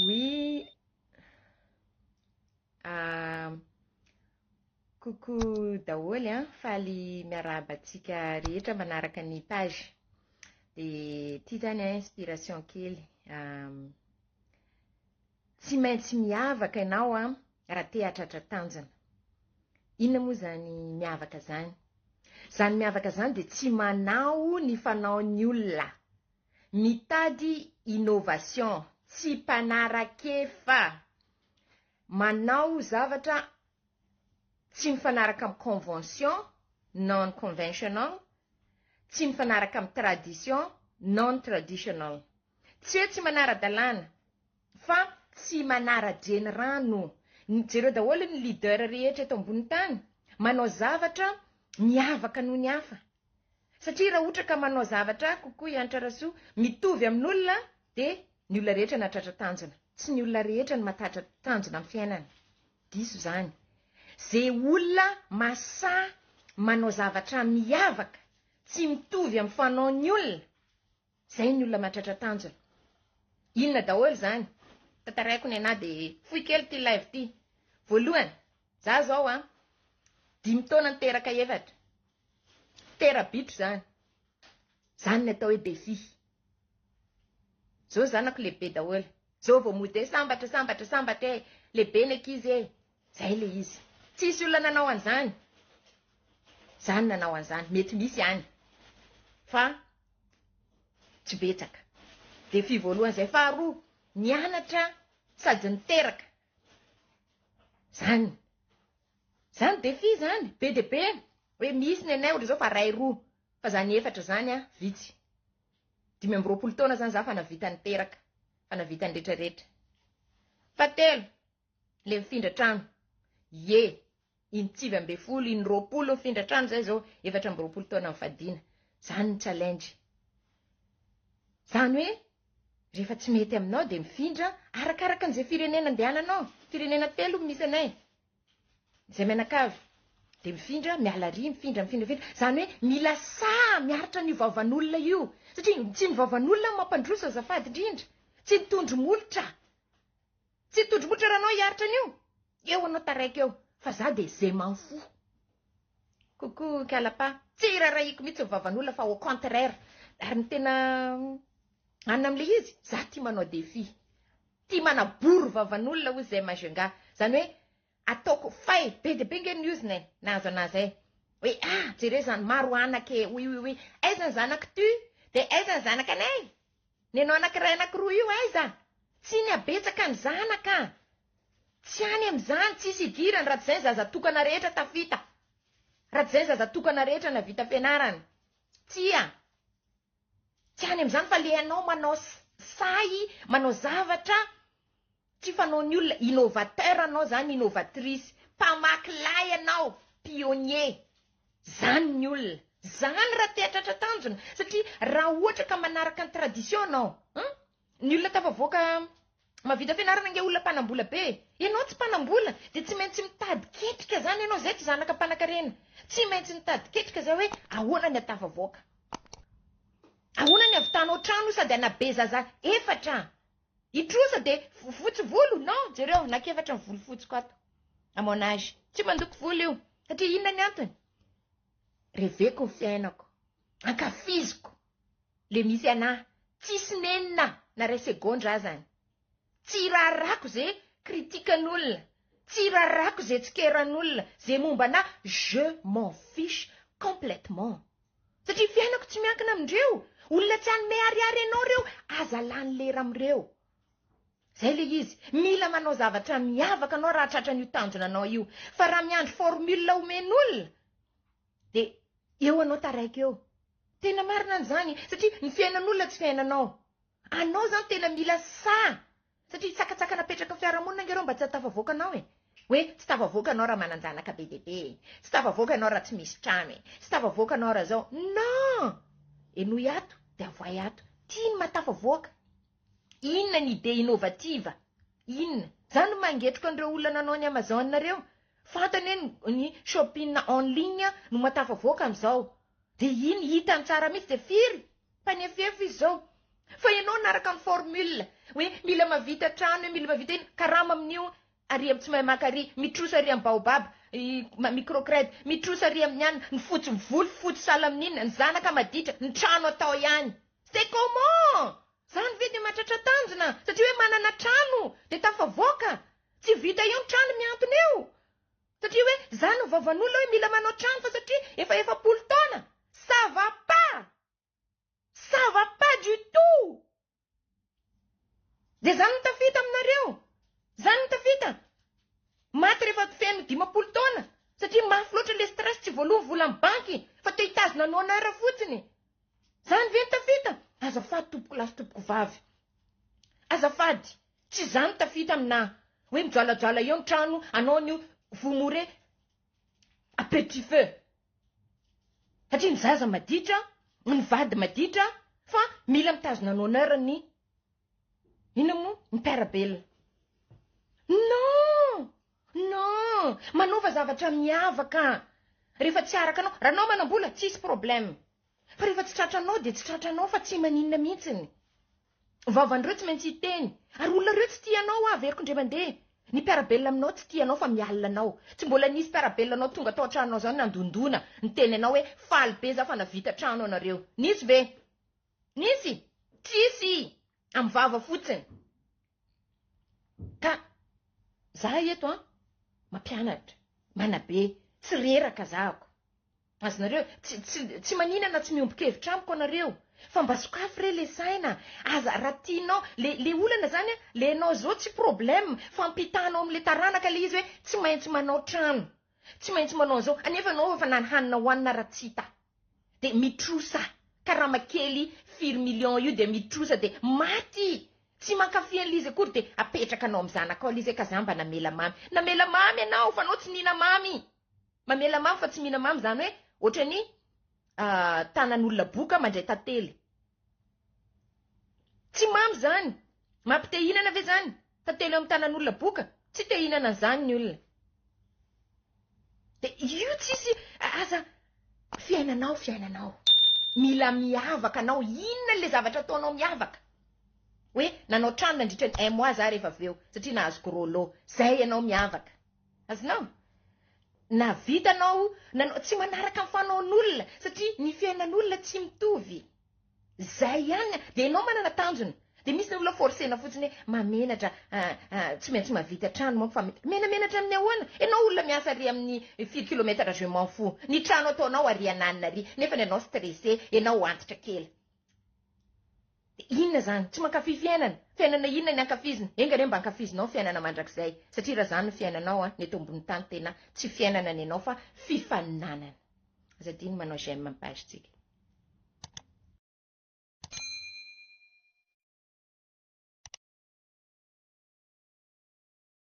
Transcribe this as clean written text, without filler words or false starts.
Oui. Coucou daholy faly miarabantsika rehetra manaraka ny page. De ity zany inspiration kely. Tsy maintsy miavaka ianao raha te hahatratra tanjona. Inona moa zany miavaka zany? Zany miavaka zany de tsy manao ny fanaon'ny olona. Mitady innovation, tsy mpanarakefa. Manao zavatra tsy mifanaraka amin'ny convention, non conventional, tsy mifanaraka amin'ny tradition, non traditional. Tsy hoe tsy manara-dalàna, fa tsy manara-dreny rano. Jereo daholo ny leader rehetra eto ambony tany, manao zavatra miavaka noho ny hafa. Satria raha ohatra ka manao zavatra kokoa Hanitra Rasoa mitovy amin'olona, de ny olona rehetra nahatratra tanjona. Tsy ny olona rehetra no mahatratra tanjona amin'ny fiainana. Diso zany. Zay olona masahy manao zavatra miavaka, tsy mitovy amin'ny fanaon'ny olona, zay ny olona mahatratra tanjona. Inona daholo zany? Tantaraiko ny anahy de fohy kely ty live ty. Voalohany, za zao 5 taona niteraka efatra. Terabitro zany. Zany ny atao hoe défi. Zao zanako lehibe daholo. Zao vao mody sambatra lehibe ny ankizy Zay le izy. Tsisy olona nanao an'izany. Zany nanao an'izany. Mety misy ihany. Fa tsy betsaka. Défi voalohany zay. Faharoa, nianatra sady niteraka. Zany. Zany défi zany. Be de be. Hoe misy nenay ohatra zao fa 2 fa zany efatra zany vitsy. 25 taona zany za fa navita niteraka. Fa navita ny retraretra. Fahatelo, le mifindra trano. Intsivy 20, 20 mifindra trano zay zao 24 taona mifadiana. Zany ny challenge. Zany hoe rehefa tsy mety aminao de mifindra arakaraka an'izay firenena andehananao. Firenena 3 misy anay. Zay menakavy. De mifindra, miala ry, mifindra. Zany hoe mila miaritra ny vavan'olona io. Satria tsy ny vavan'olona mampandroso azafady indrindra. Tsy hitondro molotra. Tsy hitondro molotra raha anao hiaritra an'io. Eo anao taraiky eo. Fa za de zay manfo. Coucou Kalapa. Tsy rarahiako mihitsy ny vavan'olona fa au contraire. Ary ny tena anona am'le izy, za tia manao défi. Tia manabory vavan'olona hoy zay mazenga. Zany hoe ataoko fay be de be nge news nay. Nahazo anazy hoe jereo zany maro anake. Oui. Aiza ny zanaka ty? De aiza ny zanaka anay? Nenao anankiray anankiroa io aiza? Tsy ny abetsaka ny zanaka. Tsy any am'izany, tsy sidirany raha zay zaza tokana rehetra tafita. Raha zay zaza tokana rehetra navita fianarana. Tsy any am'izany fa le anao manao say, manao zavatra tsy fanaon'ny olona. Innovateur anao zany, innovatrice. Mpamaklay anao, pionnier. Zany ny olona. Zany raha te hahatratra tanjona. Satria raha ohatra ka manaraka ny tradition anao, ny olona tafavoaka mavita fianarana nge olona mpanambola be. Ianao tsy mpanambola, de tsy maintsy mitady ketrika zany ianao. Zay tsy zanaka mpanan-karena. Tsy maintsy mitady ketrika zay hoe ahoana ny atafavoaka. Ahoana ny avitanao trano sady anabe zaza efatra. Itrosa de fotsy volo. Non, jereo nakefatra ny volo fotsy ko ato. À mon âge. Tsy mandoko volo io. Satria inona ny antony? Reveko ny fiainako. Ankafiziko. Le misy anahy. Tsisy nenina na ray segondra zany. Tsy rarako zay kritikan'olona. Tsy rarako zay tsikeran'olona. Zay momba na je m'en fiche complètement. Satria fiainako tsy miankina amindreo. Olona tsy hanome ariary anao reo. Aza lany lera amireo. Zay le izy. Mila manao zavatra miavaka anao raha tratran'io tanjona anao io. Fa raha miandry formule omen'olona, de eo anao taraiky eo. Tena marina an'izany. Satria ny fiainan'olona tsy fiainanao. Anao zany tena mila satria tsakatsaka napetraka fiarahamonina ngereo mba tsy hatafavoaka anao Hoe tsy tafavoaka anao raha mananjanaka be de be. Tsy tafavoaka anao raha tsy misy trano Tsy tafavoaka anao raha zao. Non! Enoy ato, de avoay ato. Tiany matafavoaka. Inona ny idée innovativa? Inona? Zany mangetroka an'ireo olona nanao ny Amazon nareo. Fantany ny shopping en ligne no matafavoaka am'izao. De iny hitany tsara mihitsy de firy. Panefefo izy zao. fa ianao naraka ny formule hoe mila mavita trano mila mavita iny karama amin'io ary tsy mahay makary mitrosa ary amin'ny baobab microcred mitrosa ary amin'ny any ny fotsy volo fotsy sala amin'inona ny zanaka maditra ny trano atao ihany c'est comment zany ve de matratra tanjona satria hoe manana trano de tafavoaka tsy vita eo ny trano miantona eo satria hoe zany vavan'olona hoe mila manao trano fa satria efa 10 taona ça va pas du tout de zany tafita aminareo zany tafita maty rehefa feno 10 taona satria mafy loatra le stress tsy voaloha vola amin'ny banky fa te hitazona anao anara fotsiny zany ve tafita azafady tompoko lasy tompoko vavy azafady tsy zany tafita amina hoe mijoalajoala eo ny trano anao nio vomore à petit feu satria ny zaza maditra ny vady maditra fa mila mitazona anao anara ny ina mo ny mpiarabelona non manova zavatra miavaka rehefa tsy araka anao raha anao manambola tsisy problème fa rehefa tsy tratranao de tsy tratranao fa tsy maninona mihitsiny vavandreo tsy maintsy hiteny ary olona reo tsy tianao averiko indray mandeha ny mpiarabelona aminao tsy tianao fa mialina anao tsy mbola nisy mpiarabelona anao tonga tao tranonao zany nandondona niteny anao hoe faly be za fa navita trano anareo nisy ve nisy tsisy amin'ny vava fotsiny ka za eto mampianatra manabe tsy reraka zahako azonareo tsy maninana tsy miombon-kevitra amiko anareo fa mba sokafy re le saina aza raha tianao le olana zany le anao zao tsy problème fampitanao am'le taranaka le izy hoe tsy maintsy manao trano tsy maintsy manao zao anefa anao efa nany hanina hoanina ratsita de mitrosa karamakely 4 millions io de mitrosa de maty tsy mankafy an'izy akory de apetraka anao amin'ny zanaka ao izy ka zamba namela mamy anao fa anao tsy mihina mamy mamela mamy fa tsy mihina mamy zany hoe ohatrany tanan'olona boka mandray tantely tsy mamy zany mampite hinana ve zany tantely eo amin'ny tanan'olona boka tsy te hinana zany ny olona de io tsisy aza fiainanao mila miavaka anao inona le zavatra ataonao miavaka hoe nanao trano nandritra ny 1 mois za rehefa aveo satria nahazoko rôlo zay ianao miavaka azonao na vitanao nanao tsy manaraka amin'ny fanaon'olona satria ny fiainan'olona tsy mitovy zay ihany de ianao manana tanjona de misy ny olona forcena fotsiny hoe mamenatra tsy maintsy mavita trano manko fa menamenatra amin'ny ahoana ianao olona miasa ary amin'ny 4 kilomètre je m'en fous ny trano ataonao ary ananina ary nefa ny anao stressé ianao antitra kely inona zany tsy mankafy fiainana inona ny ankafizina engane mba ankafizinao fiainana mandrakizay satria raha zany ny fiainanao ny eto ambony tany tena tsy fiainana ny anao fa fifaninanana azadiny manao j'aime page tsika